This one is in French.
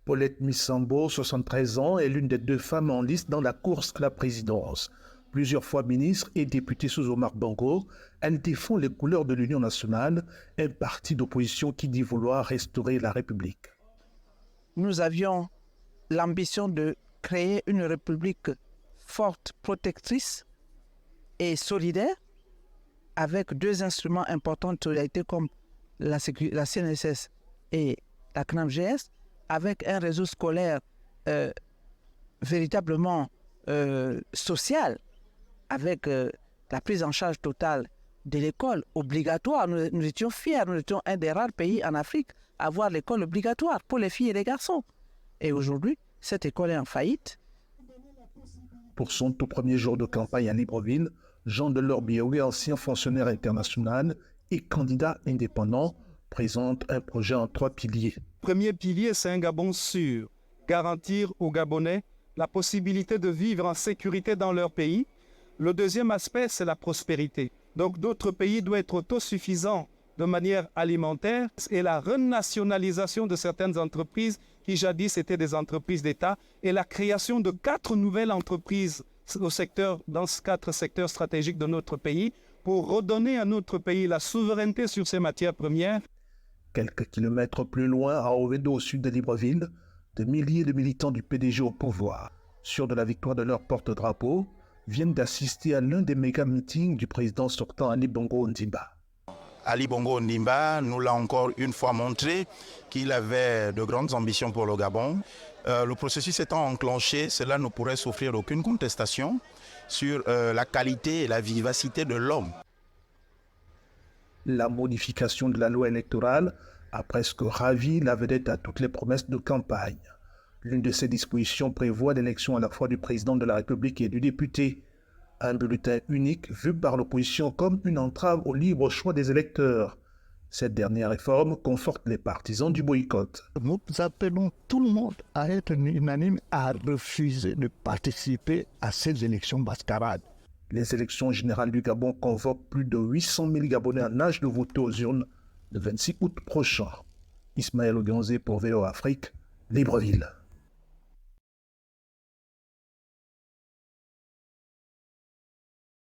Paulette Missambo, 73 ans, est l'une des 2 femmes en liste dans la course à la présidence. Plusieurs fois ministre et députée sous Omar Bongo, elle défend les couleurs de l'Union nationale, un parti d'opposition qui dit vouloir restaurer la République. Nous avions l'ambition de créer une République forte, protectrice et solidaire, avec 2 instruments importants de solidarité comme la CNSS et la CNAMGS, avec un réseau scolaire véritablement social, avec la prise en charge totale de l'école obligatoire. Nous étions fiers, nous étions un des rares pays en Afrique à avoir l'école obligatoire pour les filles et les garçons. Et aujourd'hui, cette école est en faillite. Pour son tout premier jour de campagne à Libreville, Jean Delors Biaoui, ancien fonctionnaire international et candidat indépendant, présente un projet en 3 piliers. Le premier pilier, c'est un Gabon sûr. Garantir aux Gabonais la possibilité de vivre en sécurité dans leur pays. Le deuxième aspect, c'est la prospérité. Donc d'autres pays doivent être autosuffisants de manière alimentaire et la renationalisation de certaines entreprises qui jadis étaient des entreprises d'État et la création de 4 nouvelles entreprises dans 4 secteurs stratégiques de notre pays pour redonner à notre pays la souveraineté sur ces matières premières. Quelques kilomètres plus loin, à Ovedo, au sud de Libreville, de milliers de militants du PDG au pouvoir, sûrs de la victoire de leur porte-drapeau, viennent d'assister à l'un des méga-meetings du président sortant Ali Bongo Ondimba. Ali Bongo Ondimba nous l'a encore une fois montré qu'il avait de grandes ambitions pour le Gabon. Le processus étant enclenché, cela ne pourrait souffrir aucune contestation sur la qualité et la vivacité de l'homme. La modification de la loi électorale a presque ravi la vedette à toutes les promesses de campagne. L'une de ces dispositions prévoit l'élection à la fois du président de la République et du député. Un bulletin unique vu par l'opposition comme une entrave au libre choix des électeurs. Cette dernière réforme conforte les partisans du boycott. Nous appelons tout le monde à être unanime, à refuser de participer à ces élections mascarades. Les élections générales du Gabon convoquent plus de 800 000 Gabonais en âge de voter aux urnes le 26 août prochain. Ismaël Oganzé pour VO Afrique, Libreville.